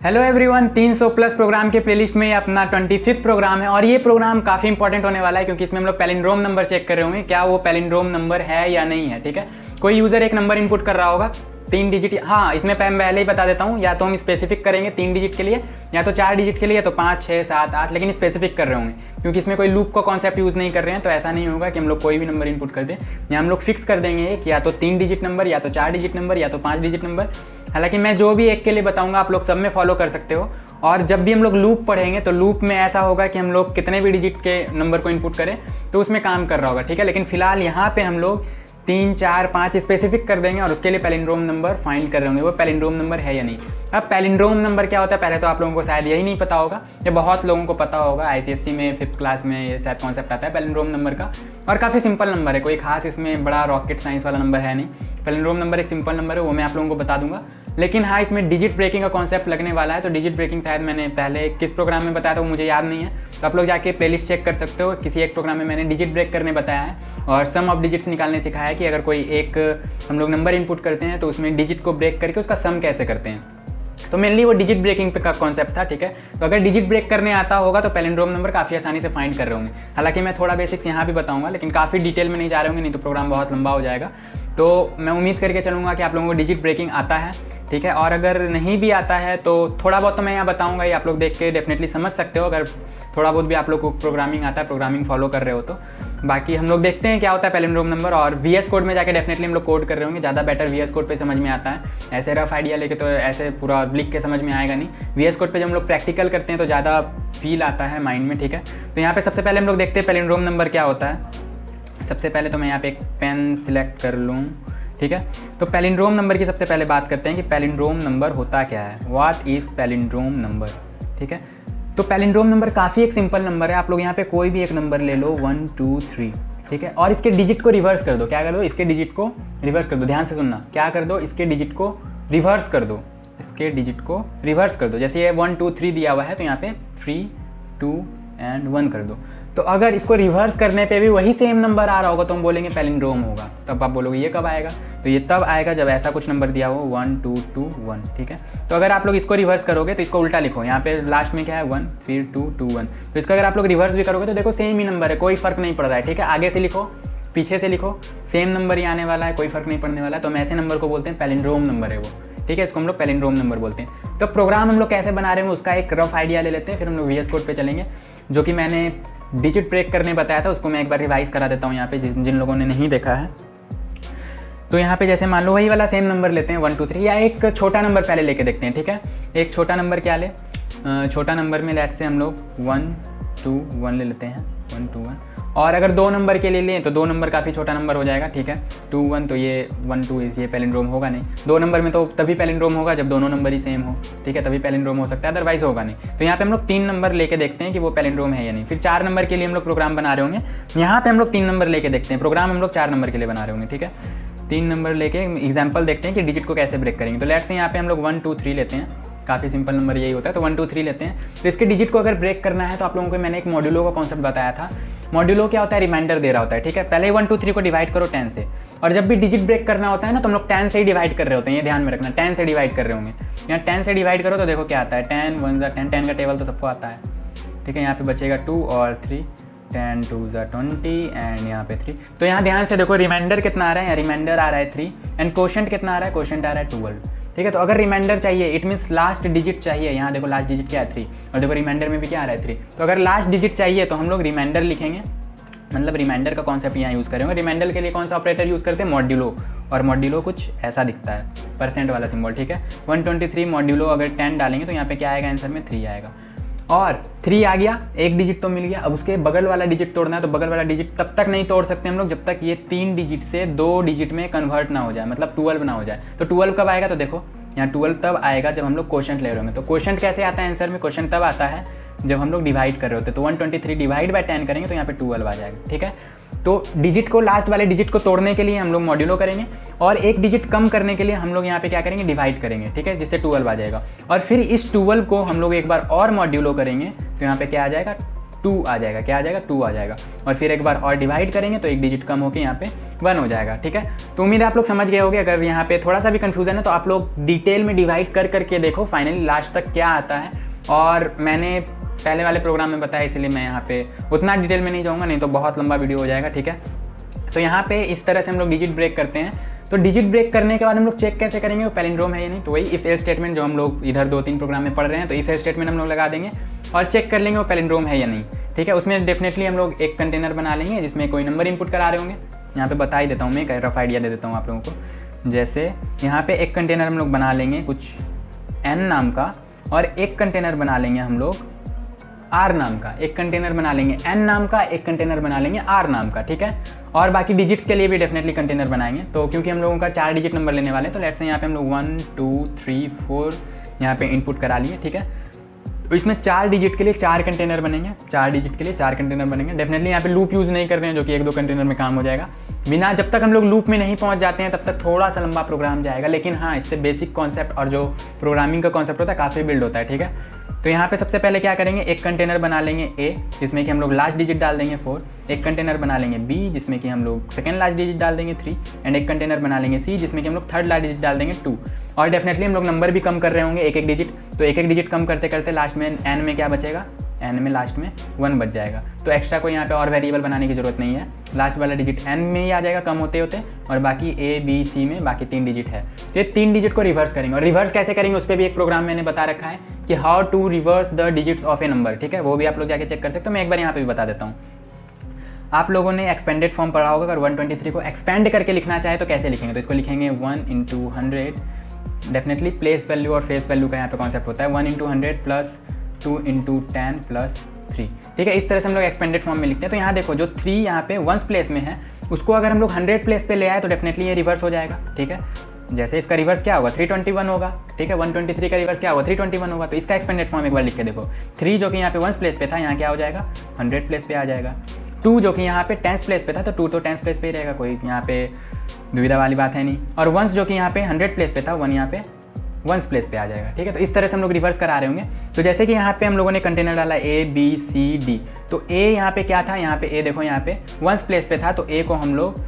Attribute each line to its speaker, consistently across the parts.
Speaker 1: Hello everyone, 300 plus programme के playlist में अपना 25th प्रोग्राम है और ये प्रोग्राम काफ़ी इंपॉर्टेंट होने वाला है क्योंकि इसमें हम लोग पैलिंड्रोम नंबर चेक कर रहे होंगे क्या वो पैलिंड्रोम नंबर है या नहीं है। ठीक है, कोई यूज़र एक नंबर इनपुट कर रहा होगा 3 डिजिट। हाँ, इसमें पहले ही बता देता हूँ, या तो हम स्पेसिफिक करेंगे 3 डिजिट के लिए, या तो 4 डिजिट के लिए, या तो 5, 6, 7, 8, लेकिन स्पेसिफिक कर रहे होंगे क्योंकि इसमें कोई लूप का कॉन्सेप्ट यूज़ नहीं कर रहे हैं। तो ऐसा नहीं होगा कि हम लोग कोई भी नंबर इनपुट कर दें, या हम लोग फिक्स कर देंगे एक, या तो 3 डिजिट नंबर, या तो 4 डिजिट नंबर, या तो 5 डिजिट नंबर। हालांकि मैं जो भी एक के लिए बताऊंगा आप लोग सब में फॉलो कर सकते हो। और जब भी हम लोग लूप पढ़ेंगे तो लूप में ऐसा होगा कि हम लोग कितने भी डिजिट के नंबर को इनपुट करें तो उसमें काम कर रहा होगा। ठीक है, लेकिन फिलहाल यहाँ पे हम लोग 3, 4, 5 स्पेसिफिक कर देंगे और उसके लिए पैलिंड्रोम नंबर फाइंड कर रहे होंगे वो पैलिंड्रोम नंबर है या नहीं। अब पैलिंड्रोम नंबर क्या होता है पहले तो आप लोगों को शायद यही नहीं पता होगा, या बहुत लोगों को पता होगा। आईसीएसई में 5th क्लास में ये शायद कॉन्सेप्ट आता है पैलिंड्रोम नंबर का, और काफ़ी सिंपल नंबर है, कोई खास इसमें बड़ा रॉकेट साइंस वाला नंबर है नहीं। पैलिंड्रोम नंबर एक सिंपल नंबर है, वो मैं आप लोगों को बता दूंगा। लेकिन हाँ, इसमें डिजिट ब्रेकिंग का कॉन्सेप्ट लगने वाला है। तो डिजिट ब्रेकिंग शायद मैंने पहले किस प्रोग्राम में बताया था वो मुझे याद नहीं है, तो आप लोग जाके प्लेलिस्ट चेक कर सकते हो। किसी एक प्रोग्राम में मैंने डिजिट ब्रेक करने बताया है और सम ऑफ डिजिट्स निकालने सिखाया है कि अगर कोई एक हम लोग नंबर इनपुट करते हैं तो उसमें डिजिट को ब्रेक करके उसका सम कैसे करते हैं। तो मेनली वो डिजिट ब्रेकिंग पे का कॉन्सेप्ट था। ठीक है, तो अगर डिजिट ब्रेक करने आता होगा तो पैलिंड्रोम नंबर काफ़ी आसानी से फाइंड कर रहे होंगे। हालांकि मैं थोड़ा बेसिक्स यहाँ भी बताऊंगा, लेकिन काफ़ी डिटेल में नहीं जा रहे होंगे, नहीं तो प्रोग्राम बहुत लंबा हो जाएगा। तो मैं उम्मीद करके चलूँगा कि आप लोगों को डिजिट ब्रेकिंग आता है। ठीक है, और अगर नहीं भी आता है तो थोड़ा बहुत तो मैं यहाँ बताऊँगा, ये आप लोग देख के डेफिनेटली समझ सकते हो अगर थोड़ा बहुत भी आप लोग को प्रोग्रामिंग आता है, प्रोग्रामिंग फॉलो कर रहे हो तो। बाकी हम लोग देखते हैं क्या होता है पैलिंड्रोम नंबर, और वीएस कोड में जाके डेफिनेटली हम लोग कोड कर रहे होंगे। ज़्यादा बेटर वीएस कोड पे समझ में आता है, ऐसे रफ आइडिया लेके तो ऐसे पूरा लिख के समझ में आएगा नहीं। वीएस कोड पे जब हम लोग प्रैक्टिकल करते हैं तो ज़्यादा फील आता है माइंड में। ठीक है, तो यहाँ पे सबसे पहले हम लोग देखते हैं पैलिंड्रोम नंबर क्या होता है। सबसे पहले तो मैं यहाँ पे एक पेन सिलेक्ट कर लूँ। ठीक है, तो पैलिंड्रोम नंबर की सबसे पहले बात करते हैं कि पैलिंड्रोम नंबर होता क्या है, व्हाट इज़ पैलिंड्रोम नंबर। ठीक है, तो पैलिंड्रोम नंबर काफ़ी एक सिंपल नंबर है। आप लोग यहाँ पे कोई भी एक नंबर ले लो, 1, 2, 3। ठीक है, और इसके डिजिट को रिवर्स कर दो। क्या कर दो, इसके डिजिट को रिवर्स कर दो। ध्यान से सुनना, क्या कर दो, इसके डिजिट को रिवर्स कर दो। इसके डिजिट को रिवर्स कर दो। जैसे ये 1, 2, 3 दिया हुआ है तो यहाँ पे 3, 2 एंड 1 कर दो। तो अगर इसको रिवर्स करने पे भी वही सेम नंबर आ रहा होगा तो हम बोलेंगे पैलिंड्रोम होगा। तब आप बोलोगे ये कब आएगा, तो ये तब आएगा जब ऐसा कुछ नंबर दिया हो 1, 2, 2, 1। ठीक है, तो अगर आप लोग इसको रिवर्स करोगे तो इसको उल्टा लिखो। यहाँ पे लास्ट में क्या है 1, फिर 2, 2, 1। तो इसको अगर आप लोग रिवर्स भी करोगे तो देखो सेम ही नंबर है, कोई फर्क नहीं पड़ रहा है। ठीक है, आगे से लिखो पीछे से लिखो, सेम नंबर ही आने वाला है, कोई फर्क नहीं पड़ने वाला है। तो हम ऐसे नंबर को बोलते हैं पैलिंड्रोम नंबर है वो। ठीक है, इसको हम लोग पैलिंड्रोम नंबर बोलते हैं। तो प्रोग्राम हम लोग कैसे बना रहे हैं उसका एक रफ आइडिया ले लेते हैं, फिर हम लोग वीएस कोड पे चलेंगे। जो कि मैंने डिजिट ब्रेक करने बताया था उसको मैं एक बार रिवाइज करा देता हूँ यहाँ पे जिन लोगों ने नहीं देखा है। तो यहाँ पे जैसे मान लो वही वाला सेम नंबर लेते हैं 1, 2, 3, या एक छोटा नंबर पहले लेके देखते हैं। ठीक है, एक छोटा नंबर क्या ले, छोटा नंबर में लेट से हम लोग 1, 2, 1 ले लेते हैं, 1, 2, 1। और अगर 2 नंबर के लिए लें तो 2 नंबर काफ़ी छोटा नंबर हो जाएगा। ठीक है, 2, 1, तो ये 1, 2 ये पैलिंड्रोम होगा नहीं। 2 नंबर में तो तभी पैलिंड्रोम होगा जब दोनों नंबर ही सेम हो। ठीक है, तभी पैलिंड्रोम हो सकता है, अदरवाइज होगा नहीं। तो यहाँ पे हम लोग 3 नंबर लेके देखते हैं कि वो पैलिंड्रोम है या नहीं। फिर 4 नंबर के लिए हम लोग प्रोग्राम बना रहे होंगे, यहाँ पे हम लोग 3 नंबर लेके देखते हैं। प्रोग्राम हम लोग 4 नंबर के लिए बना रहे होंगे। ठीक है, 3 नंबर लेके एग्जाम्पल देखते हैं कि डिजिट को कैसे ब्रेक करेंगे। तो लेट से यहाँ पे हम लोग 1, 2, 3 लेते हैं, काफ़ी सिंपल नंबर यही होता है। तो 1, 2, 3 लेते हैं। तो इसके डिजिट को अगर ब्रेक करना है तो आप लोगों को मैंने एक मॉड्यूलो का कॉन्सेप्ट बताया था। मॉड्यूलो क्या होता है, रिमाइंडर दे रहा होता है। ठीक है, पहले 1, 2, 3 को डिवाइड करो 10 से, और जब भी डिजिट ब्रेक करना होता है ना तो हम लोग 10 से ही डिवाइड कर रहे होते हैं। ये ध्यान में रखना, 10 से डिवाइड कर रहे होंगे। यहाँ 10 से डिवाइड करो तो देखो क्या आता है, 10, 1 ज़ा 10, 10 का टेबल तो सबको आता है। ठीक है, यहाँ पे बचेगा 2 और 3, 10, 2 ज़ा 20 एंड यहाँ पे 3। तो यहाँ ध्यान से देखो रिमाइंडर कितना आ रहा है, रिमाइंडर आ रहा है 3, एंड क्वोशंट कितना आ रहा है, क्वोशंट आ रहा है 12। ठीक है, तो अगर रिमाइंडर चाहिए इट मीन्स लास्ट डिजिट चाहिए। यहाँ देखो लास्ट डिजिट क्या है 3, और देखो रिमाइंडर में भी क्या आ रहा है 3। तो अगर लास्ट डिजिट चाहिए तो हम लोग रिमाइंडर लिखेंगे, मतलब रिमाइंडर का कॉन्सेप्ट यहाँ यूज़ करेंगे। रिमाइंडर के लिए कौन सा ऑपरेटर यूज़ करते हैं, मॉड्यूलो, और मॉड्यूलो कुछ ऐसा दिखता है, परसेंट वाला सिंबल। ठीक है, 123 मॉड्यूलो अगर 10 डालेंगे तो यहाँ पे क्या आएगा, आंसर में 3 आएगा। और 3 आ गया, एक डिजिट तो मिल गया। अब उसके बगल वाला डिजिट तोड़ना है, तो बगल वाला डिजिट तब तक नहीं तोड़ सकते हम लोग जब तक ये 3 डिजिट से 2 डिजिट में कन्वर्ट ना हो जाए, मतलब 12 ना हो जाए। तो 12 कब आएगा, तो देखो यहाँ 12 तब आएगा जब हम लोग क्वोशंट ले रहे होंगे। तो क्वोशंट कैसे आता है आंसर में, क्वोशंट तब आता है जब हम लोग डिवाइड कर रहे होते हैं। तो 123 डिवाइड बाय 10 करेंगे तो यहाँ पे 12 आ जाएगा। ठीक है, तो डिजिट को, लास्ट वाले डिजिट को तोड़ने के लिए हम लोग मॉड्यूलो करेंगे, और एक डिजिट कम करने के लिए हम लोग यहाँ पे क्या करेंगे, डिवाइड करेंगे। ठीक है, जिससे 12 आ जाएगा। और फिर इस 12 को हम लोग एक बार और मॉड्यूलो करेंगे तो यहाँ पे क्या आ जाएगा, 2 आ जाएगा। क्या आ जाएगा? 2 आ जाएगा। और फिर एक बार और डिवाइड करेंगे तो एक डिजिट कम होकर यहाँ पे 1 हो जाएगा। ठीक है, तो उम्मीद है आप लोग समझ गए होंगे। अगर यहाँ पे थोड़ा सा भी कन्फ्यूजन है तो आप लोग डिटेल में डिवाइड कर करके देखो फाइनली लास्ट तक क्या आता है। और मैंने पहले वाले प्रोग्राम में बताया, इसलिए मैं यहाँ पे उतना डिटेल में नहीं जाऊँगा, नहीं तो बहुत लंबा वीडियो हो जाएगा। ठीक है, तो यहाँ पे इस तरह से हम लोग डिजिट ब्रेक करते हैं। तो डिजिट ब्रेक करने के बाद हम लोग चेक कैसे करेंगे वो पैलिंड्रोम है या नहीं। तो वही इफ एल्स स्टेटमेंट जो हम लोग इधर 2-3 प्रोग्राम में पढ़ रहे हैं, तो इफ एल्स स्टेटमेंट हम लोग लगा देंगे और चेक कर लेंगे वो पैलिंड्रोम है या नहीं। ठीक है, उसमें डेफिनेटली हम लोग एक कंटेनर बना लेंगे जिसमें कोई नंबर इनपुट करा रहे होंगे। यहाँ पे बता ही देता हूँ मैं, एक रफ आइडिया दे देता हूँ आप लोगों को। जैसे यहाँ पे एक कंटेनर हम लोग बना लेंगे कुछ n नाम का, और एक कंटेनर बना लेंगे हम लोग r नाम का। एक कंटेनर बना लेंगे n नाम का, एक कंटेनर बना लेंगे r नाम का। ठीक है, और बाकी डिजिट्स के लिए भी डेफिनेटली कंटेनर बनाएंगे। तो क्योंकि हम लोगों का 4 डिजिट नंबर लेने वाले हैं, तो लेट्स से यहाँ पे हम लोग 1 2 3 4 यहाँ पे इनपुट करा लिए। ठीक है, तो इसमें 4 डिजिट के लिए 4 कंटेनर बनेंगे। 4 डिजिट के लिए 4 कंटेनर बनेंगे। डेफिनेटली यहाँ पे लूप यूज़ नहीं कर रहे हैं, जो कि 1-2 कंटेनर में काम हो जाएगा। बिना जब तक हम लोग लूप में नहीं पहुँच जाते हैं तब तक थोड़ा सा लंबा प्रोग्राम जाएगा, लेकिन हाँ, इससे बेसिक कॉन्सेप्ट और जो प्रोग्रामिंग का कॉन्सेप्ट होता है काफ़ी बिल्ड होता है। ठीक है, तो यहाँ पे सबसे पहले क्या करेंगे, एक कंटेनर बना लेंगे a जिसमें कि हम लोग लास्ट डिजिट डाल देंगे 4। एक कंटेनर बना लेंगे b जिसमें कि हम लोग सेकंड लास्ट डिजिट डाल देंगे 3। एंड एक कंटेनर बना लेंगे c जिसमें कि हम लोग थर्ड लास्ट डिजिट डाल देंगे 2। और डेफिनेटली हम लोग नंबर भी कम कर रहे होंगे एक डिजिट, तो एक डिजिट कम करते करते लास्ट में n में क्या बचेगा, n में लास्ट में 1 बच जाएगा। तो एक्स्ट्रा कोई यहाँ पे और वेरिएबल बनाने की जरूरत नहीं है, लास्ट वाला डिजिट n में ही आ जाएगा कम होते होते, और बाकी a b c में बाकी 3 डिजिट है। तो ये 3 डिजिट को रिवर्स करेंगे, और रिवर्स कैसे करेंगे उस पर भी एक प्रोग्राम मैंने बता रखा है कि how to reverse the digits of a number. ठीक है, वो भी आप लोग जाके चेक कर सकते हो, मैं एक बार यहाँ पे भी बता देता हूँ। आप लोगों ने एक्सपेंडेड फॉर्म पढ़ा होगा, अगर 123 को एक्सपेंड करके लिखना चाहे तो कैसे लिखेंगे, तो इसको लिखेंगे 1 × 100। डेफिनेटली प्लेस वैल्यू और फेस वैल्यू का यहाँ पे कॉन्सेप्ट होता है। 1 × 100 प्लस 2 × 10 प्लस 3। ठीक है, इस तरह से हम लोग एक्सपेंडेड फॉर्म में लिखते हैं। तो यहाँ देखो जो 3 यहाँ पे 1s प्लेस में है, उसको अगर हम लोग 100 प्लेस पे ले आए तो डेफिनेटली ये रिवर्स हो जाएगा। ठीक है, जैसे इसका रिवर्स क्या होगा, 321 होगा। ठीक है, 123 का रिवर्स क्या होगा, 321 होगा। तो इसका एक्सपेंडेड फॉर्म एक बार लिख के देखो, 3 जो कि यहाँ पे 1s प्लेस पे था, यहाँ क्या हो जाएगा, 100 प्लेस पे आ जाएगा। 2 जो कि यहाँ पे 10s प्लेस पे था, तो 2 तो 10s प्लेस पे ही रहेगा, कोई यहाँ पे दुविधा वाली बात है नहीं। और 1 जो कि यहाँ पे 100 प्लेस पे था, 1 यहाँ पे 1s प्लेस पे आ जाएगा। ठीक है, तो इस तरह से हम लोग रिवर्स करा रहे होंगे। तो जैसे कि यहाँ पे हम लोगों ने कंटेनर डाला a b c d, तो a यहाँ पे क्या था, यहाँ पे a देखो यहाँ पे 1s प्लेस पे था, तो a को हम लोग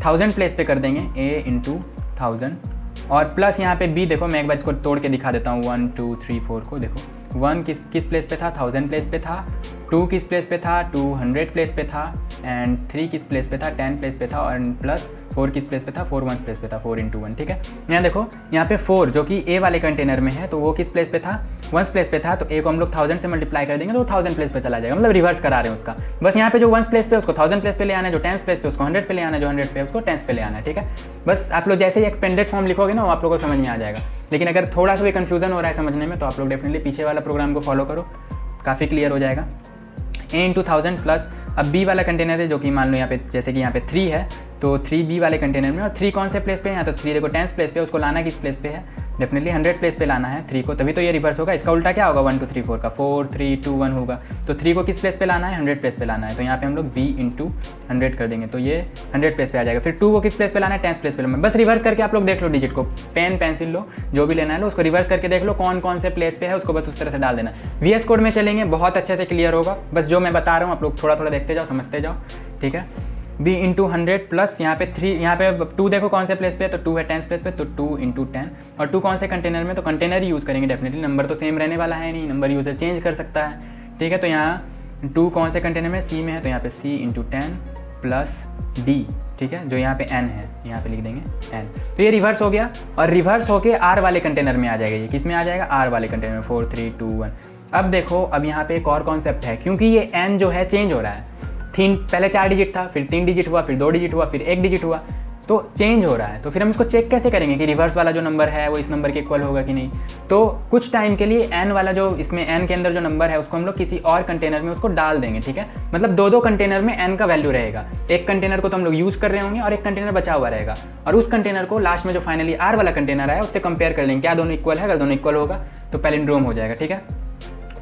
Speaker 1: 1000 प्लेस पे कर देंगे, a × 1000। और प्लस यहाँ पे b देखो, मैं एक बार इसको तोड़ के दिखा देता हूँ। 1 2 3 4 को देखो, 1 किस प्लेस पे था, 1000 प्लेस पे था। 2 किस प्लेस पे था, 200 प्लेस पे था। एंड 3 किस प्लेस पे था, 10 प्लेस पे था। और प्लस 4 किस प्लेस पे था, 4 1s प्लेस पे था, 4 × 1। ठीक है, यहाँ देखो यहाँ पे 4 जो कि a वाले कंटेनर में है, तो वो किस प्लेस पे था, 1s प्लेस पे था। तो a को हम लोग 1000 से मल्टीप्लाई कर देंगे तो 1000 प्लेस पे चला जाएगा, मतलब रिवर्स करा रहे हैं उसका। बस यहाँ पे जो 1s प्लेस पे उसको 1000 प्लेस पे ले आना है, जो 10s प्लेस पे उसको 100 पे ले आना है, जो 100 पे उसको 10s पे ले आना है। ठीक है, बस आप लोग जैसे ही एक्सपेंडेड फॉर्म लिखोगे ना, वो आप लोगों को समझ में आ जाएगा। लेकिन अगर थोड़ा सा भी कन्फ्यूजन हो रहा है समझने में, तो आप लोग डेफिनेटली पीछे वाला प्रोग्राम को फॉलो करो, काफ़ी क्लियर हो जाएगा। a × 1000 प्लस अब b वाला कंटेनर है, जो कि मान लो यहाँ पे जैसे कि यहाँ पे 3 है, तो 3b वाले कंटेनर में। और 3 कौन से प्लेस पे है, तो 3 देखो 10s प्लेस पे, उसको लाना किस प्लेस पे है, डेफिनेटली 100 प्लेस पे लाना है 3 को, तभी तो ये रिवर्स होगा। इसका उल्टा क्या होगा, 1 2 3 4 का 4 3 2 1 होगा। तो 3 को किस प्लेस पे लाना है, 100 प्लेस पे लाना है। तो यहाँ पे हम लोग b × 100 कर देंगे, तो ये 100 प्लेस पे आ जाएगा। फिर 2 को किस प्लेस पे लाना है, 10s प्लेस पे लाना है। बस रिवर्स करके आप लोग देख लो डिजिट को, पेन पेंसिल लो, जो भी लेना है लो, उसको रिवर्स करके देख लो कौन कौन से प्लेस पे है, उसको बस उस तरह से डाल देना। VS कोड में चलेंगे, बहुत अच्छे से क्लियर होगा। बस जो मैं बता रहा हूँ आप लोग थोड़ा थोड़ा देखते जाओ, समझते जाओ। ठीक है, b × 100 प्लस यहाँ पे 3, यहाँ पे 2 देखो कौन से प्लेस पे है, तो 2 है 10s प्लेस पे, तो 2 × 10। और 2 कौन से कंटेनर में, तो कंटेनर ही यूज़ करेंगे डेफिनेटली, नंबर तो सेम रहने वाला है नहीं, नंबर यूज़र चेंज कर सकता है। ठीक है, तो यहाँ 2 कौन से कंटेनर में, c में है, तो यहाँ पे c × 10 प्लस d। ठीक है, जो यहाँ पे n है, यहाँ पे लिख देंगे n। तो ये रिवर्स हो गया, और रिवर्स होके r वाले कंटेनर में आ जाएगा। ये किस में आ जाएगा, r वाले कंटेनर में, 4 3 2 1। अब देखो, अब यहाँ पे एक और कॉन्सेप्ट है, क्योंकि ये n जो है चेंज हो रहा है। 3 पहले 4 डिजिट था, फिर 3 डिजिट हुआ, फिर 2 डिजिट हुआ, फिर 1 डिजिट हुआ, तो चेंज हो रहा है। तो फिर हम इसको चेक कैसे करेंगे कि रिवर्स वाला जो नंबर है वो इस नंबर के इक्वल होगा कि नहीं। तो कुछ टाइम के लिए n वाला जो इसमें n के अंदर जो नंबर है उसको हम लोग किसी और कंटेनर में उसको डाल देंगे। ठीक है, मतलब 2 कंटेनर में n का वैल्यू रहेगा। एक कंटेनर को तो हम लोग यूज़ कर रहे होंगे और एक कंटेनर बचा हुआ रहेगा, और उस कंटेनर को लास्ट में जो फाइनली r वाला कंटेनर आया उससे कंपेयर कर लेंगे, क्या दोनों इक्वल है। अगर दोनों इक्वल होगा तो पैलिंड्रोम हो जाएगा। ठीक है,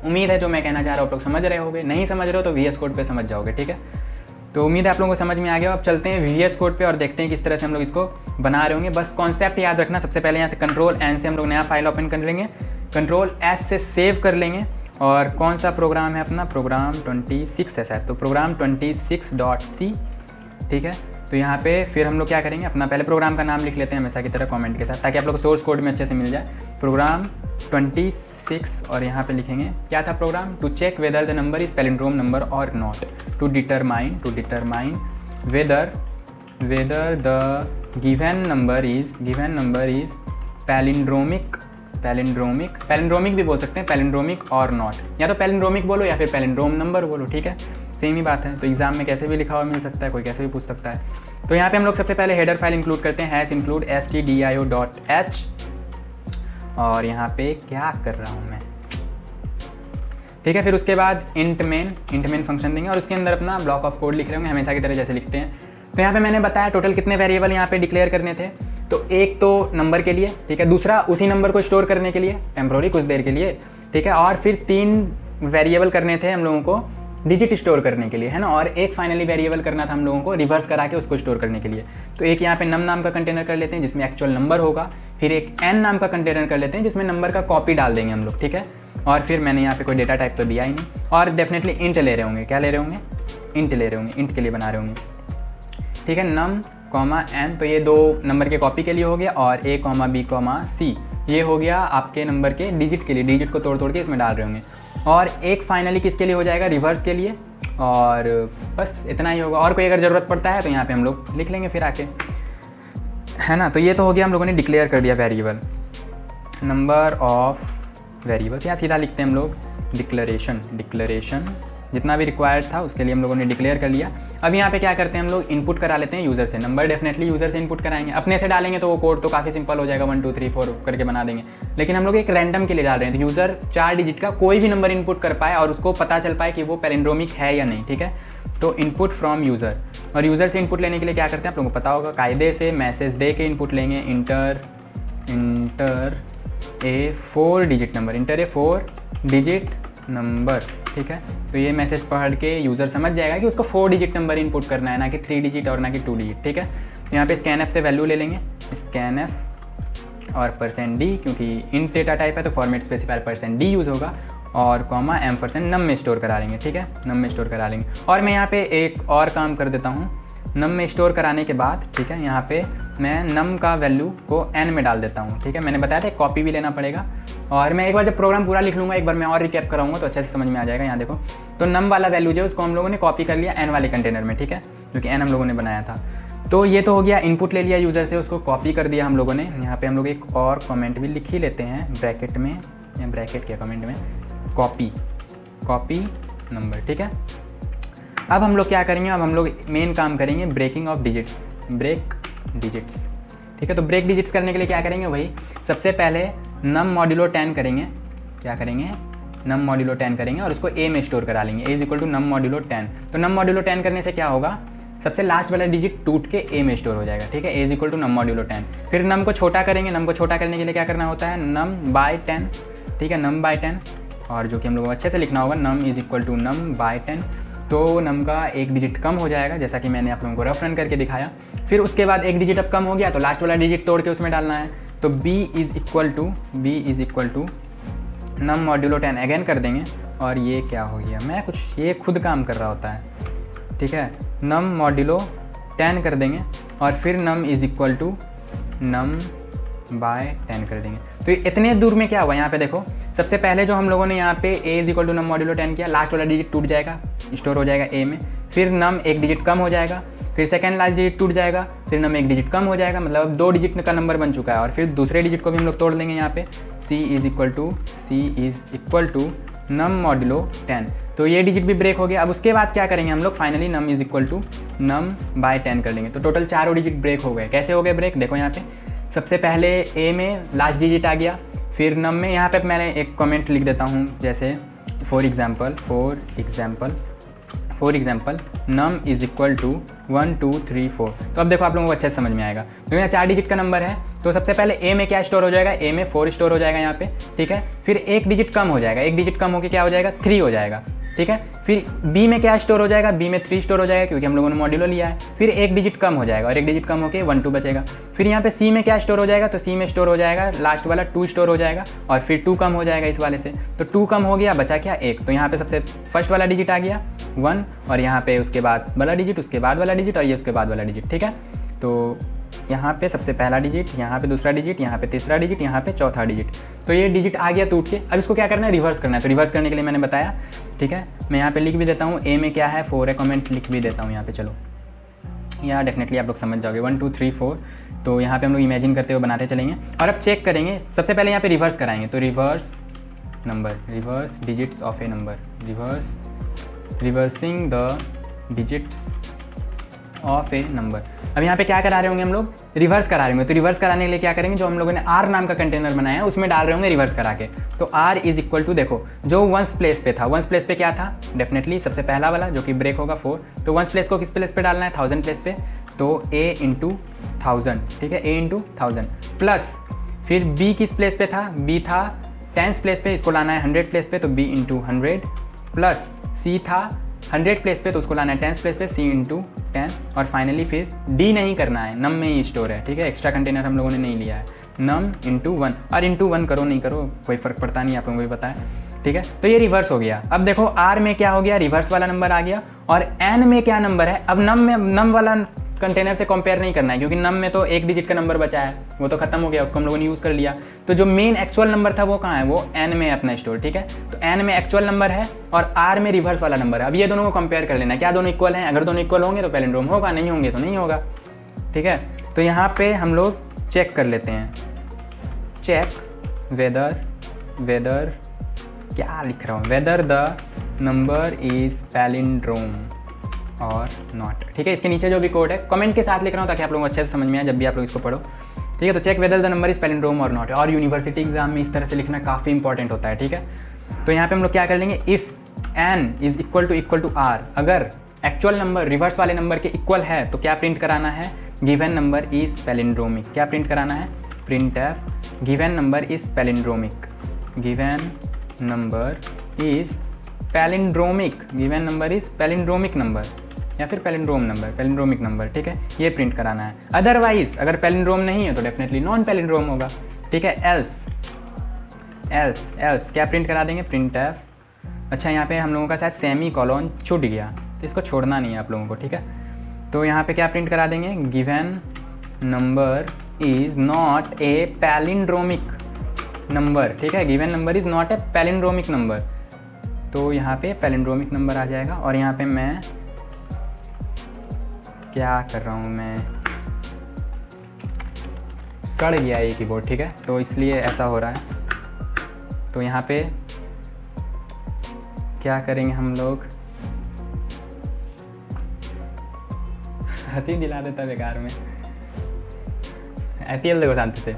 Speaker 1: उम्मीद है जो मैं कहना चाह रहा हूँ आप लोग समझ रहे होगे, नहीं समझ रहे हो तो VS कोड पे समझ जाओगे। ठीक है, तो उम्मीद है आप लोगों को समझ में आ गया। अब चलते हैं VS कोड पे और देखते हैं किस तरह से हम लोग इसको बना रहे होंगे। बस कॉन्सेप्ट याद रखना, सबसे पहले यहाँ से Ctrl N से हम लोग नया फाइल ओपन कर लेंगे, Ctrl S से सेव कर लेंगे, और कौन सा प्रोग्राम है अपना, प्रोग्राम 26 है शायद, तो प्रोग्राम 26.c, ठीक है। तो यहाँ पे फिर हम लोग क्या करेंगे, अपना पहले प्रोग्राम का नाम लिख लेते हैं हमेशा की तरह कमेंट के साथ, ताकि आप लोग को सोर्स कोड में अच्छे से मिल जाए। प्रोग्राम 26 और यहाँ पे लिखेंगे क्या था program, to check whether the number is palindrome number और not, to determine whether the given number is palindromic भी बोल सकते हैं, पैलिंड्रोमिक और नॉट, या तो पैलिंड्रोमिक बोलो या फिर पैलिंड्रोम नंबर बोलो, ठीक है, सेम ही बात है। तो एग्जाम में कैसे भी लिखा हुआ मिल सकता है, कोई कैसे भी पूछ सकता है। तो यहाँ पे हम लोग सबसे पहले हेडर फाइल इंक्लूड करते हैं, include stdio.h, और यहाँ पे क्या कर रहा हूँ मैं, ठीक है। फिर उसके बाद इंट मेन फंक्शन देंगे और उसके अंदर अपना ब्लॉक ऑफ कोड लिख रहे होंगे हमेशा की तरह जैसे लिखते हैं। तो यहाँ पे मैंने बताया टोटल कितने वेरिएबल यहाँ पे डिक्लेयर करने थे, तो एक तो नंबर के लिए, ठीक है, दूसरा उसी नंबर को स्टोर करने के लिए टेम्प्रोरी कुछ देर के लिए, ठीक है, और फिर 3 वेरिएबल करने थे हम लोगों को डिजिट स्टोर करने के लिए, है ना, और एक फाइनली वेरिएबल करना था हम लोगों को रिवर्स करा के उसको स्टोर करने के लिए। तो एक यहाँ पे नम नाम का कंटेनर कर लेते हैं जिसमें एक्चुअल नंबर होगा, फिर एक एन नाम का कंटेनर कर लेते हैं जिसमें नंबर का कॉपी डाल देंगे हम लोग, ठीक है। और फिर मैंने यहाँ पे कोई डेटा टाइप तो दिया ही नहीं, और डेफिनेटली इंट ले रहे होंगे, क्या ले रहे होंगे, इंट ले रहे होंगे, इंट के लिए बना रहे होंगे, ठीक है। नम कॉमा एन, तो ये 2 नंबर के कॉपी के लिए हो गया, और ए कॉमा बी कॉमा सी ये हो गया आपके नंबर के डिजिट के लिए, डिजिट को तोड़ के इसमें डाल रहे होंगे, और एक फाइनली किसके लिए हो जाएगा, रिवर्स के लिए, और बस इतना ही होगा। और कोई अगर ज़रूरत पड़ता है तो यहाँ पे हम लोग लिख लेंगे फिर आके, है ना। तो ये तो हो गया, हम लोगों ने डिक्लेयर कर दिया वेरिएबल, नंबर ऑफ वेरिएबल्स, यहाँ सीधा लिखते हैं हम लोग डिक्लेरेशन जितना भी रिक्वायर्ड था उसके लिए हम लोगों ने डिक्लेयर कर लिया। अब यहाँ पे क्या करते हैं हम लोग, इनपुट करा लेते हैं यूज़र से, नंबर डेफिनेटली यूज़र से इनपुट कराएंगे, अपने से डालेंगे तो वो कोड तो काफ़ी सिंपल हो जाएगा, 1 2 3 4 करके बना देंगे, लेकिन हम लोग एक रैंडम के लिए डाल रहे हैं, तो यूज़र 4 डिजिट का कोई भी नंबर इनपुट कर पाए और उसको पता चल पाए कि वो पैलिंड्रोमिक है या नहीं, ठीक है। तो इनपुट फ्रॉम यूज़र, और यूज़र से इनपुट लेने के लिए क्या करते हैं आप लोगों को पता होगा, कायदे से मैसेज दे के इनपुट लेंगे, इंटर ए 4 डिजिट नंबर, ठीक है। तो ये मैसेज पढ़ के यूज़र समझ जाएगा कि उसको 4 डिजिट नंबर इनपुट करना है, ना कि 3 डिजिट और ना कि 2 डिजिट, ठीक है। यहाँ पे स्कैनएफ से वैल्यू ले लेंगे, स्कैनएफ और %d, क्योंकि इंट डेटा टाइप है तो फॉर्मेट स्पेसिफायर %d यूज़ होगा, और कॉमा एम्परसेंड नम में स्टोर करा लेंगे, ठीक है, नम में स्टोर करा लेंगे। और मैं यहाँ पे एक और काम कर देता हूँ, नम में स्टोर कराने के बाद, ठीक है, यहाँ पे मैं नम का वैल्यू को n में डाल देता हूँ, ठीक है। मैंने बताया था कॉपी भी लेना पड़ेगा, और मैं एक बार जब प्रोग्राम पूरा लिख लूँगा एक बार मैं और रिकैप कराऊंगा तो अच्छे से समझ में आ जाएगा। यहाँ देखो, तो नम वाला वैल्यू जो है उसको हम लोगों ने कॉपी कर लिया n वाले कंटेनर में, ठीक है, जो कि n हम लोगों ने बनाया था। तो ये तो हो गया, इनपुट ले लिया यूज़र से, उसको कॉपी कर दिया हम लोगों ने। यहाँ पे हम लोग एक और कमेंट भी लिख ही लेते हैं ब्रैकेट में, या ब्रैकेट के कमेंट में, कॉपी नंबर, ठीक है। अब हम लोग क्या करेंगे, अब हम लोग मेन काम करेंगे ब्रेक डिजिट्स, ठीक है। तो ब्रेक डिजिट्स करने के लिए क्या करेंगे, वही सबसे पहले नम मॉड्यूलो 10 करेंगे, क्या करेंगे, नम मॉड्यूलो 10 करेंगे और उसको ए में स्टोर करा लेंगे, a is equal to num modulo 10। तो नम मॉड्यूलो 10 करने से क्या होगा, सबसे लास्ट वाला डिजिट टूट के ए में स्टोर हो जाएगा, ठीक है, a is equal to num modulo 10। फिर नम को छोटा करेंगे, नम को छोटा करने के लिए क्या करना होता है, नम बाय 10, ठीक है, नम बाय 10, और जो कि हम लोग को अच्छे से लिखना होगा, num is equal to num by 10। तो नम का एक डिजिट कम हो जाएगा, जैसा कि मैंने आप लोगों को रफ रन करके दिखाया। फिर उसके बाद एक डिजिट अब कम हो गया तो लास्ट वाला डिजिट तोड़ के उसमें डालना है, तो b is equal to num modulo 10 again कर देंगे, और ये क्या हो गया, मैं कुछ ये खुद काम कर रहा होता है, ठीक है, नम मॉड्यूलो 10 कर देंगे, और फिर num is equal to num by 10 कर देंगे। तो इतने दूर में क्या हुआ, यहाँ पे देखो, सबसे पहले जो हम लोगों ने यहाँ पे a is equal to num modulo 10 किया, लास्ट वाला डिजिट टूट जाएगा, स्टोर हो जाएगा a में, फिर नम एक डिजिट कम हो जाएगा, फिर सेकंड लास्ट डिजिट टूट जाएगा, फिर नम एक डिजिट कम हो जाएगा, मतलब अब 2 डिजिट का नंबर बन चुका है, और फिर दूसरे डिजिट को भी हम लोग तोड़ देंगे, यहाँ पे c is equal to num modulo 10। तो ये डिजिट भी ब्रेक हो गया। अब उसके बाद क्या करेंगे हम लोग, finally num is equal to num by 10 कर लेंगे। तो टोटल 4 डिजिट ब्रेक हो गए। कैसे हो गए ब्रेक, देखो यहाँ पे सबसे पहले ए में लास्ट डिजिट आ गया, फिर नम में, यहाँ पे मैंने एक कमेंट लिख देता हूँ, जैसे for example num is equal to 1 2 3 4। तो अब देखो आप लोगों को अच्छे से समझ में आएगा। तो यहाँ 4 डिजिट का नंबर है, तो सबसे पहले ए में क्या स्टोर हो जाएगा, ए में 4 स्टोर हो जाएगा यहाँ पे, ठीक है। फिर एक डिजिट कम हो जाएगा, एक डिजिट कम होकर क्या हो जाएगा, 3 हो जाएगा, ठीक है। फिर बी में क्या स्टोर हो जाएगा, बी में 3 स्टोर हो जाएगा क्योंकि हम लोगों ने मॉड्यूलो लिया है। फिर एक डिजिट कम हो जाएगा और एक डिजिट कम होकर 1 2 बचेगा। फिर यहाँ पे सी में क्या स्टोर हो जाएगा, तो सी में स्टोर हो जाएगा लास्ट वाला 2 स्टोर हो जाएगा और फिर 2 कम हो जाएगा इस वाले से, तो 2 कम हो गया, बचा क्या 1। तो यहाँ पे सबसे फर्स्ट वाला डिजिट आ गया 1 और यहाँ पे उसके बाद वाला डिजिट, उसके बाद वाला डिजिट और ये उसके बाद वाला डिजिट, ठीक है। तो यहाँ पे सबसे पहला डिजिट, यहाँ पे दूसरा डिजिट, यहाँ पे तीसरा डिजिट, यहाँ पे चौथा डिजिट। तो ये डिजिट आ गया टूट के। अब इसको क्या करना है, रिवर्स करना है। तो रिवर्स करने के लिए मैंने बताया, ठीक है। मैं यहाँ पे लिख भी देता हूँ, ए में क्या है 4 है, कमेंट लिख भी देता हूँ यहाँ पे। चलो यहाँ डेफिनेटली आप लोग समझ जाओगे 1 2 3 4। तो यहाँ पे हम लोग इमेजिन करते हुए बनाते चलेंगे और अब चेक करेंगे। सबसे पहले यहाँ पे रिवर्स कराएंगे, तो reverse number, reverse digits of a number, reversing the digits of a number. अब यहाँ पे क्या करा रहे होंगे हम लोग, रिवर्स करा रहे होंगे। तो रिवर्स कराने के लिए क्या करेंगे, जो हम लोगों ने आर नाम का कंटेनर बनाया है उसमें डाल रहे होंगे रिवर्स करा के। तो आर इज इक्वल टू, देखो जो वंस प्लेस पे था, वंस प्लेस पे क्या था, डेफिनेटली सबसे पहला वाला जो कि ब्रेक होगा 4। तो वंस प्लेस को किस प्लेस पे डालना है, 1000 प्लेस पे, तो ए इंटू 1000, ठीक है, ए इंटू 1000 प्लस फिर बी किस प्लेस पे था, बी था 10 प्लेस पे, इसको लाना है 100 प्लेस पे, तो बी इंटू 100 प्लस सी था 100 प्लेस पे, तो उसको लाना है 10 प्लेस पे, सी इंटू 10 और फाइनली फिर डी नहीं करना है, नम में ही स्टोर है, ठीक है। एक्स्ट्रा कंटेनर हम लोगों ने नहीं लिया है, नम इंटू 1 और इंटू 1 करो नहीं करो कोई फ़र्क पड़ता नहीं, आप लोगों को भी पता है, ठीक है। तो ये रिवर्स हो गया। अब देखो आर में क्या हो गया, रिवर्स वाला नंबर आ गया और एन में क्या नंबर है। अब नम में, नम वाला कंटेनर से कंपेयर नहीं करना है क्योंकि नम में तो एक डिजिट का नंबर बचा है, वो तो खत्म हो गया, उसको हम लोगों ने यूज़ कर लिया। तो जो मेन एक्चुअल नंबर था वो कहाँ है, वो एन में अपना स्टोर, ठीक है। तो एन में एक्चुअल नंबर है और आर में रिवर्स वाला नंबर है। अब ये दोनों को कंपेयर कर लेना, क्या दोनों इक्वल हैं, अगर दोनों इक्वल होंगे तो पैलिंड्रोम होगा, नहीं होंगे तो नहीं होगा, ठीक है। तो यहाँ पे हम लोग चेक कर लेते हैं, चेक वेदर क्या लिख रहा हूँ, weather the number is palindrome और नॉट, ठीक है। इसके नीचे जो भी कोड है कमेंट के साथ लिख रहा हूँ ताकि आप लोगों को अच्छे से समझ में आए जब भी आप लोग इसको पढ़ो, ठीक है। तो check whether the number is palindrome और नॉट, और यूनिवर्सिटी एग्जाम में इस तरह से लिखना काफ़ी इंपॉर्टेंट होता है, ठीक है। तो यहाँ पे हम लोग क्या कर लेंगे, if n is equal to r, अगर एक्चुअल नंबर रिवर्स वाले नंबर के इक्वल है तो क्या प्रिंट कराना है, गिवन नंबर इज पैलिंड्रोमिक। क्या प्रिंट कराना है, print f given number is palindromic, given number is palindromic, given number is palindromic number या फिर पैलिंड्रोम नंबर, पैलिंड्रोमिक नंबर, ठीक है, ये प्रिंट कराना है। अदरवाइज अगर पैलिंड्रोम नहीं है तो डेफिनेटली नॉन पैलिंड्रोम होगा, ठीक है। एल्स क्या प्रिंट करा देंगे, प्रिंट एफ। अच्छा यहाँ पे हम लोगों का शायद सेमी कॉलन छूट गया तो इसको छोड़ना नहीं है आप लोगों को, ठीक है। तो यहाँ पे क्या प्रिंट करा देंगे, given number is not a palindromic number, ठीक है, given number is not a palindromic number. तो यहाँ पे पैलिंड्रोमिक नंबर आ जाएगा और यहाँ पे मैं क्या कर रहा हूँ, मैं सड़ गया ये कीबोर्ड, ठीक है, तो इसलिए ऐसा हो रहा है। तो यहाँ पे क्या करेंगे हम लोग, हंसी दिला देता बेकार में, IPL देखो शांति से,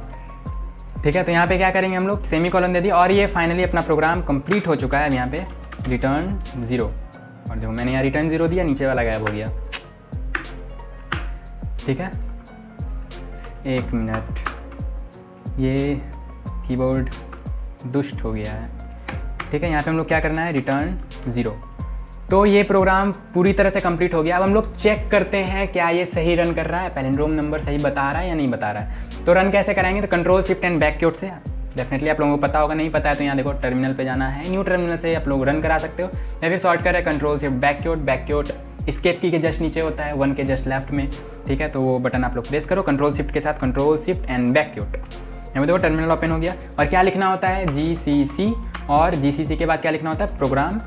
Speaker 1: ठीक है। तो यहाँ पे क्या करेंगे हम लोग, सेमी कॉलन दे दिया और ये फाइनली अपना प्रोग्राम कंप्लीट हो चुका है। अब यहाँ पे रिटर्न 0 और देखो मैंने यहाँ रिटर्न 0 दिया, नीचे वाला गायब हो गया, ठीक है। 1 मिनट, ये कीबोर्ड दुष्ट हो गया है, ठीक है। यहाँ पे हम लोग क्या करना है, रिटर्न 0। तो ये प्रोग्राम पूरी तरह से कंप्लीट हो गया। अब हम लोग चेक करते हैं क्या ये सही रन कर रहा है, पैलिंड्रोम नंबर सही बता रहा है या नहीं बता रहा है। तो रन कैसे कराएंगे, तो control shift and back keyboard से, डेफिनेटली आप लोगों को पता होगा, नहीं पता है तो यहाँ देखो टर्मिनल पे जाना है, न्यू टर्मिनल से आप लोग रन करा सकते हो या फिर शॉर्ट कर है control shift back keyboard escape की के जस्ट नीचे होता है, 1 के जस्ट लेफ्ट में, ठीक है। तो वो बटन आप लोग प्रेस करो कंट्रोल शिफ्ट के साथ, control shift and back keyboard. यहाँ पे देखो टर्मिनल ओपन हो गया और क्या लिखना होता है, GCC, और GCC के बाद क्या लिखना होता है, प्रोग्राम,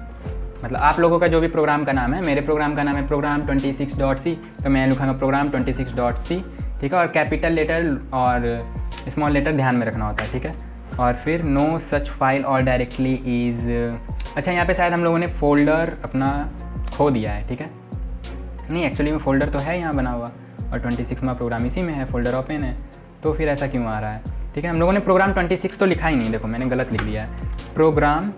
Speaker 1: मतलब आप लोगों का जो भी प्रोग्राम का नाम है, मेरे प्रोग्राम का नाम है प्रोग्राम 26.c, तो मैं लिखूँगा प्रोग्राम 26.c, ठीक है। और कैपिटल लेटर और स्मॉल लेटर ध्यान में रखना होता है, ठीक है। और फिर नो सच फाइल और डायरेक्टली इज़, अच्छा यहाँ पे शायद हम लोगों ने फोल्डर अपना खो दिया है, ठीक है। नहीं एक्चुअली में फ़ोल्डर तो है यहाँ बना हुआ और 26वां प्रोग्राम इसी में है, फोल्डर ओपन है, तो फिर ऐसा क्यों आ रहा है, ठीक है। हम लोगों ने प्रोग्राम 26 तो लिखा ही नहीं, देखो मैंने गलत लिख दिया है, प्रोग्राम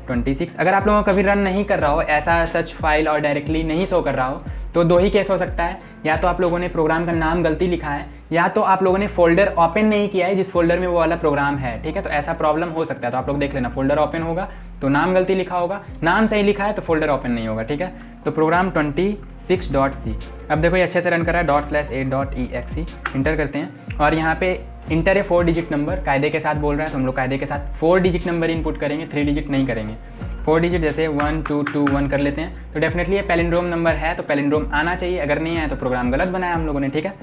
Speaker 1: 26। अगर आप लोगों को कभी रन नहीं कर रहा हो, ऐसा सच फाइल और डायरेक्टली नहीं शो कर रहा हो, तो दो ही केस हो सकता है, या तो आप लोगों ने प्रोग्राम का नाम गलती लिखा है, या तो आप लोगों ने फोल्डर ओपन नहीं किया है जिस फोल्डर में वो वाला प्रोग्राम है, ठीक है। तो ऐसा प्रॉब्लम हो सकता है, तो आप लोग देख लेना, फोल्डर ओपन होगा तो नाम गलती लिखा होगा, नाम सही लिखा है तो फोल्डर ओपन नहीं होगा, ठीक है। तो प्रोग्राम 26.c, अब देखो ये अच्छे से रन कर रहा है, ./a.exe इंटर करते हैं, और यहाँ पे इंटर है 4 डिजिट नंबर, कायदे के साथ बोल रहा है तो हम लोग कायदे के साथ 4 डिजिट नंबर इनपुट करेंगे, 3 डिजिट नहीं करेंगे। 4 डिजिट जैसे 1 2 2 1 कर लेते हैं, तो डेफिनेटली ये पैलिंड्रोम नंबर है, तो पैलिंड्रोम आना चाहिए, अगर नहीं आया तो प्रोग्राम गलत बनाया हम लोगों ने, ठीक है।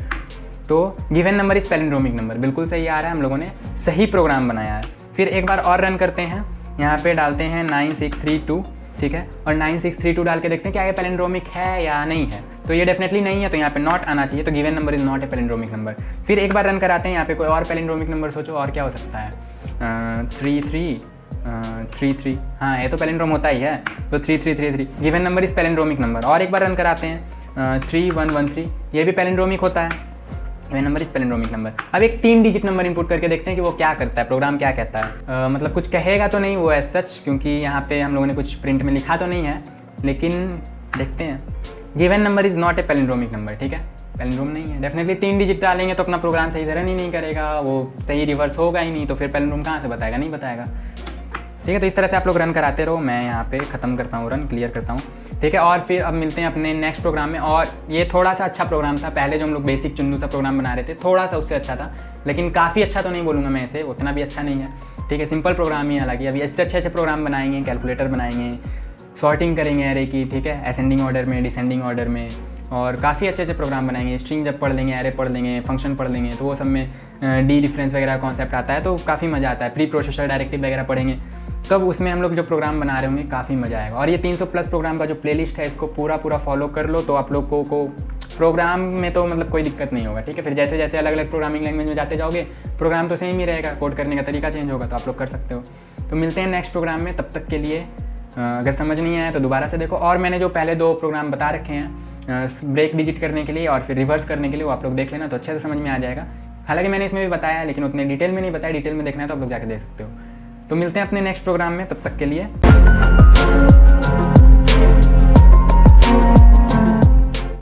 Speaker 1: तो गिवन नंबर इस पैलिंड्रोमिक नंबर, बिल्कुल सही आ रहा है, हम लोगों ने सही प्रोग्राम बनाया है। फिर एक बार और रन करते हैं, यहाँ पे डालते हैं 9632, ठीक है, और 9632 डाल के देखते हैं क्या ये पैलिंड्रोमिक है या नहीं है। तो ये डेफिनेटली नहीं है, तो यहाँ पे नॉट आना चाहिए, तो given number is not a palindromic number. फिर एक बार रन कराते हैं, यहाँ पे कोई और पैलिंड्रोमिक नंबर सोचो, और क्या हो सकता है, 33, हाँ ये तो पैलिंड्रोम होता ही है, तो 3333 गिवन नंबर इस पैलिंड्रोमिक नंबर। और एक बार रन कराते हैं 3113, ये भी पैलिंड्रोमिक होता है, गिवन नंबर इस पैलिंड्रोमिक नंबर। अब एक 3 डिजिट नंबर इनपुट करके देखते हैं कि वो क्या करता है, प्रोग्राम क्या कहता है। मतलब कुछ कहेगा तो नहीं वो एज सच, क्योंकि यहाँ पे हम लोगों ने कुछ प्रिंट में लिखा तो नहीं है, लेकिन देखते हैं। Given number is not a palindromic number, ठीक है, पैलिंड्रोम नहीं है। डेफिनेटली 3 डिजिट डालेंगे तो अपना प्रोग्राम सही से रन ही नहीं करेगा, वो सही रिवर्स होगा ही नहीं, तो फिर पैलिंड्रोम कहाँ से बताएगा, नहीं बताएगा, ठीक है। तो इस तरह से आप लोग रन कराते रहो, मैं यहाँ पे ख़त्म करता हूँ, रन क्लियर करता हूँ, ठीक है। और फिर अब मिलते हैं अपने नेक्स्ट प्रोग्राम में। और ये थोड़ा सा अच्छा प्रोग्राम था, पहले जो हम लोग बेसिक चुन्नू सा प्रोग्राम बना रहे थे, थोड़ा सा उससे अच्छा था, लेकिन काफ़ी अच्छा तो नहीं बोलूँगा मैं इसे, उतना भी अच्छा नहीं है, ठीक है। सिंपल प्रोग्राम ही है, हालांकि अभी इससे अच्छे प्रोग्राम बनाएंगे, कैलकुलेटर बनाएंगे, सॉर्टिंग करेंगे एरे की, ठीक है, असेंडिंग ऑर्डर में, डिसेंडिंग ऑर्डर में, और काफ़ी अच्छे प्रोग्राम बनाएंगे। स्ट्रिंग जब पढ़ लेंगे, एरे पढ़ लेंगे, फंक्शन पढ़ लेंगे, तो वो सब में डी डिफरेंस वगैरह कॉन्सेप्ट आता है, तो काफ़ी मज़ा आता है। प्री प्रोसेसर डायरेक्टिव वगैरह पढ़ेंगे, तब उसमें हम लोग जो प्रोग्राम बना रहे होंगे काफ़ी मज़ा आएगा। और ये 300+ प्रोग्राम का जो प्लेलिस्ट है, इसको पूरा फॉलो कर लो, तो आप लोग को प्रोग्राम में तो मतलब कोई दिक्कत नहीं होगा, ठीक है। फिर जैसे जैसे अलग अलग प्रोग्रामिंग लैंग्वेज में जाते जाओगे, प्रोग्राम तो सेम ही रहेगा, कोड करने का तरीका चेंज होगा, तो आप लोग कर सकते हो। तो मिलते हैं नेक्स्ट प्रोग्राम में, तब तक के लिए अगर समझ नहीं आया तो दोबारा से देखो। और मैंने जो पहले 2 प्रोग्राम बता रखे हैं ब्रेक डिजिट करने के लिए और फिर रिवर्स करने के लिए, वो आप लोग देख लेना, तो अच्छे से समझ में आ जाएगा। हालांकि मैंने इसमें भी बताया है, लेकिन उतने डिटेल में नहीं बताया, डिटेल में देखना है तो आप लोग जाके देख सकते हो। तो मिलते हैं अपने नेक्स्ट प्रोग्राम में, तब तक के लिए।